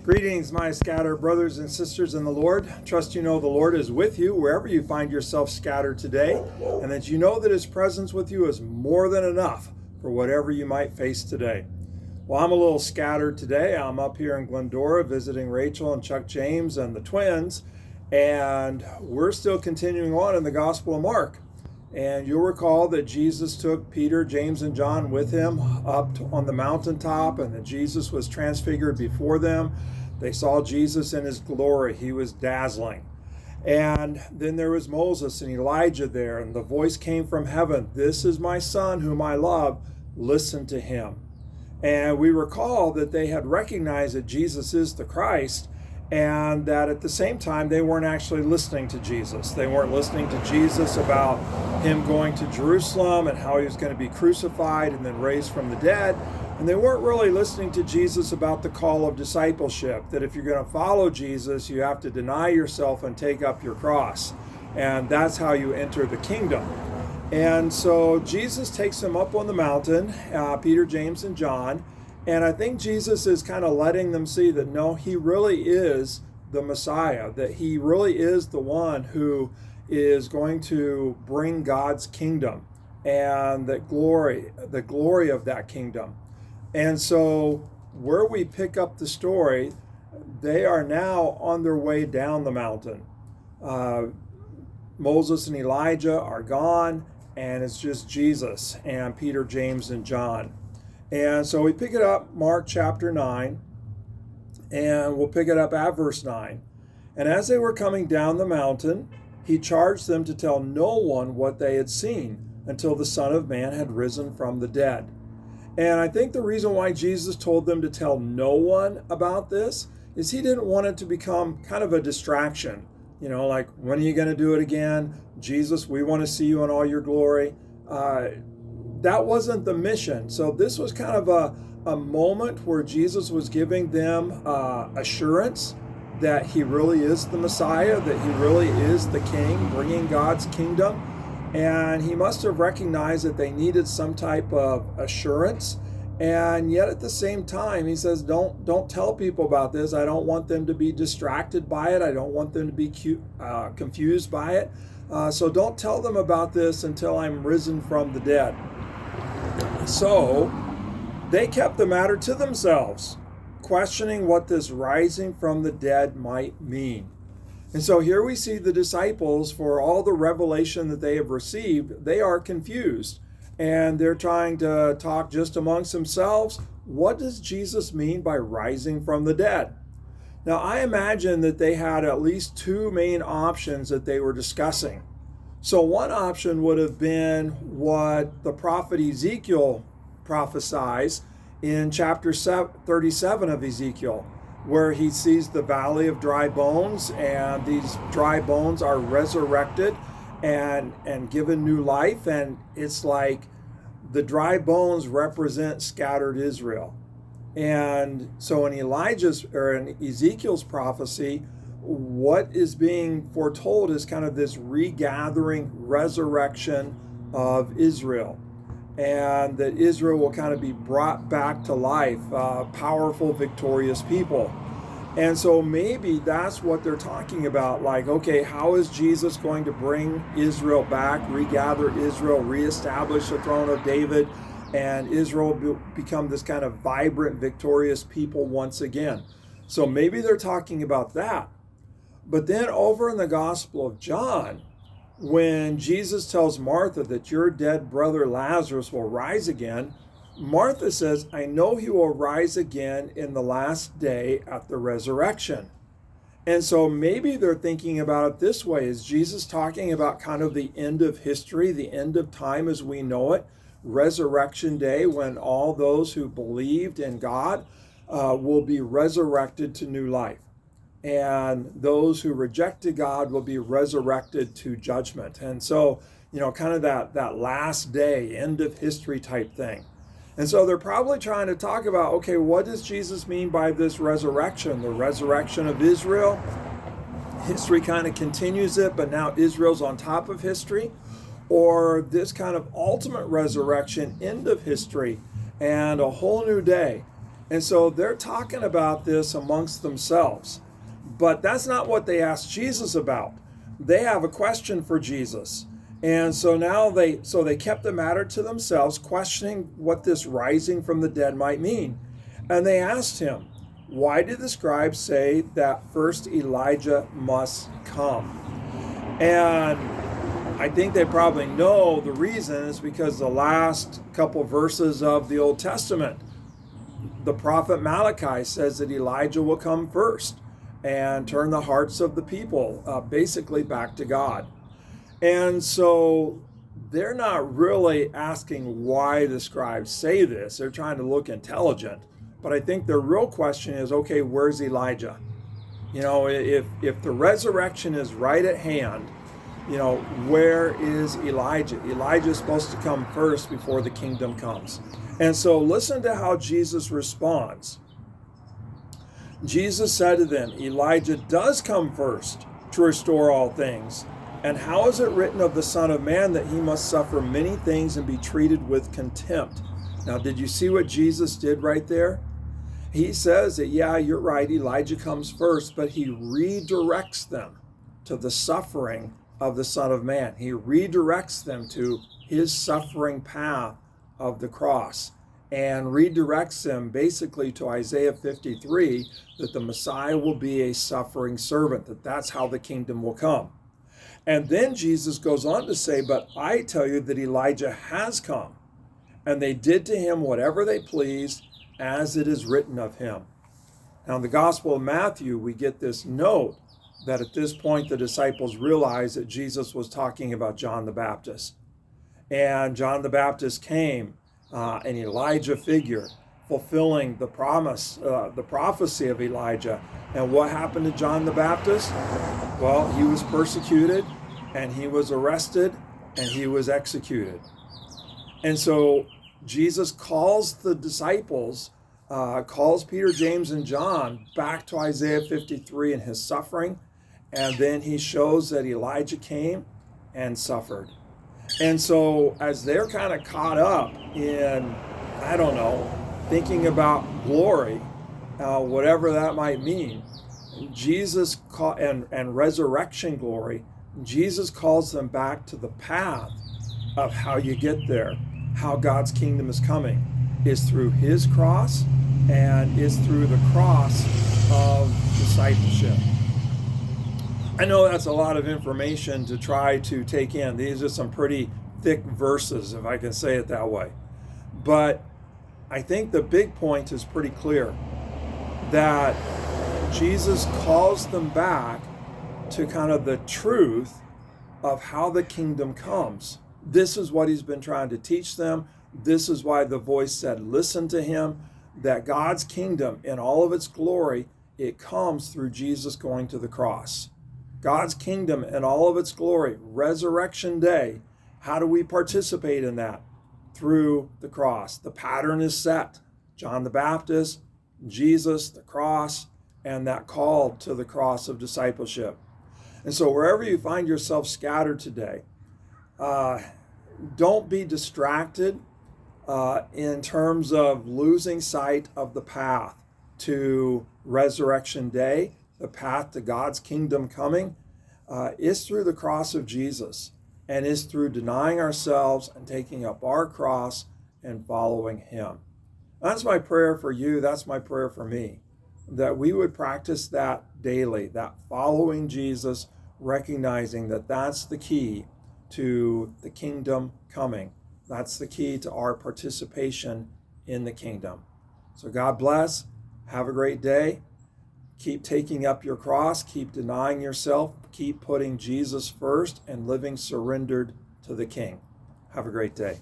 Greetings, my scattered brothers and sisters in the Lord. Trust you know the Lord is with you wherever you find yourself scattered today, and that you know that His presence with you is more than enough for whatever you might face today. Well, I'm a little scattered today. I'm up here in Glendora visiting Rachel and Chuck James and the twins, and we're still continuing on in the Gospel of Mark. And you'll recall that Jesus took Peter, James, and John with him up on the mountaintop, and that Jesus was transfigured before them. They saw Jesus in his glory. He was dazzling. And then there was Moses and Elijah there, and the voice came from heaven, "This is my son whom I love, listen to him." And we recall that they had recognized that Jesus is the Christ, and that at the same time they weren't actually listening to Jesus. They weren't listening to Jesus about him going to Jerusalem and how he was going to be crucified and then raised from the dead. And they weren't really listening to Jesus about the call of discipleship, that if you're going to follow Jesus, you have to deny yourself and take up your cross. And that's how you enter the kingdom. And so Jesus takes them up on the mountain, Peter, James, and John. And I think Jesus is kind of letting them see that no, he really is the Messiah, that he really is the one who is going to bring God's kingdom and the glory of that kingdom. And so where we pick up the story, they are now on their way down the mountain. Moses and Elijah are gone, and it's just Jesus and Peter, James, and John. And so we pick it up, Mark chapter 9, and we'll pick it up at verse 9. And as they were coming down the mountain, he charged them to tell no one what they had seen until the Son of Man had risen from the dead. And I think the reason why Jesus told them to tell no one about this is he didn't want it to become kind of a distraction. You know, like, when are you going to do it again? Jesus, we want to see you in all your glory. That wasn't the mission. So this was kind of a moment where Jesus was giving them assurance that he really is the Messiah, that he really is the King, bringing God's kingdom. And he must have recognized that they needed some type of assurance. And yet at the same time, he says, don't tell people about this. I don't want them to be distracted by it. I don't want them to be confused by it. So don't tell them about this until I'm risen from the dead. So they kept the matter to themselves, questioning what this rising from the dead might mean. And so here we see the disciples, for all the revelation that they have received, they are confused. And they're trying to talk just amongst themselves. What does Jesus mean by rising from the dead? Now, I imagine that they had at least two main options that they were discussing. So one option would have been what the prophet Ezekiel prophesies in chapter 37 of Ezekiel, where he sees the valley of dry bones, and these dry bones are resurrected and given new life. And it's like the dry bones represent scattered Israel. And so in Ezekiel's prophecy, what is being foretold is kind of this regathering, resurrection of Israel. And that Israel will kind of be brought back to life, powerful, victorious people. And so maybe that's what they're talking about. Like, okay, how is Jesus going to bring Israel back, regather Israel, reestablish the throne of David, and Israel become this kind of vibrant, victorious people once again? So maybe they're talking about that. But then over in the Gospel of John, when Jesus tells Martha that your dead brother Lazarus will rise again, Martha says, I know he will rise again in the last day at the resurrection. And so maybe they're thinking about it this way. Is Jesus talking about kind of the end of history, the end of time as we know it, resurrection day, when all those who believed in God will be resurrected to new life? And those who rejected God will be resurrected to judgment. And so, you know, kind of that last day, end of history type thing. And so they're probably trying to talk about, okay, what does Jesus mean by this resurrection? The resurrection of Israel. History kind of continues it, but now Israel's on top of history. Or this kind of ultimate resurrection, end of history, and a whole new day. And so they're talking about this amongst themselves. But that's not what they asked Jesus about. They have a question for Jesus. And so now they kept the matter to themselves, questioning what this rising from the dead might mean. And they asked him, why did the scribes say that first Elijah must come? And I think they probably know the reason is because the last couple verses of the Old Testament, the prophet Malachi says that Elijah will come first and turn the hearts of the people basically back to God. And so they're not really asking why the scribes say this. They're trying to look intelligent. But I think the real question is, okay, where's Elijah? You know, if the resurrection is right at hand, you know, where is Elijah? Elijah is supposed to come first before the kingdom comes. And so listen to how Jesus responds. Jesus said to them, Elijah does come first to restore all things. And how is it written of the Son of Man that he must suffer many things and be treated with contempt? Now, did you see what Jesus did right there? He says that, yeah, you're right, Elijah comes first, but he redirects them to the suffering of the Son of Man. He redirects them to his suffering path of the cross and redirects them basically to Isaiah 53, that the Messiah will be a suffering servant, that's how the kingdom will come. And then Jesus goes on to say, but I tell you that Elijah has come, and they did to him whatever they pleased, as it is written of him. Now in the Gospel of Matthew, we get this note that at this point the disciples realized that Jesus was talking about John the Baptist. And John the Baptist came, an Elijah figure, fulfilling the promise, the prophecy of Elijah. And what happened to John the Baptist? Well, he was persecuted, and he was arrested, and he was executed. And so Jesus calls the disciples, calls Peter, James, and John back to Isaiah 53 and his suffering. And then he shows that Elijah came and suffered. And so as they're kind of caught up in, I don't know, thinking about glory, whatever that might mean, Jesus and resurrection glory, Jesus calls them back to the path of how you get there, how God's kingdom is coming, is through his cross and is through the cross of discipleship. I know that's a lot of information to try to take in. These are some pretty thick verses, if I can say it that way. But I think the big point is pretty clear, that Jesus calls them back to kind of the truth of how the kingdom comes. This is what he's been trying to teach them. This is why the voice said, listen to him, that God's kingdom in all of its glory, it comes through Jesus going to the cross. God's kingdom in all of its glory, resurrection day, how do we participate in that? Through the cross. The pattern is set. John the Baptist, Jesus, the cross, and that call to the cross of discipleship. And so wherever you find yourself scattered today, don't be distracted in terms of losing sight of the path to resurrection day. The path to God's kingdom coming is through the cross of Jesus, and is through denying ourselves and taking up our cross and following him. That's my prayer for you. That's my prayer for me, that we would practice that daily, that following Jesus, recognizing that that's the key to the kingdom coming. That's the key to our participation in the kingdom. So God bless. Have a great day. Keep taking up your cross. Keep denying yourself. Keep putting Jesus first and living surrendered to the King. Have a great day.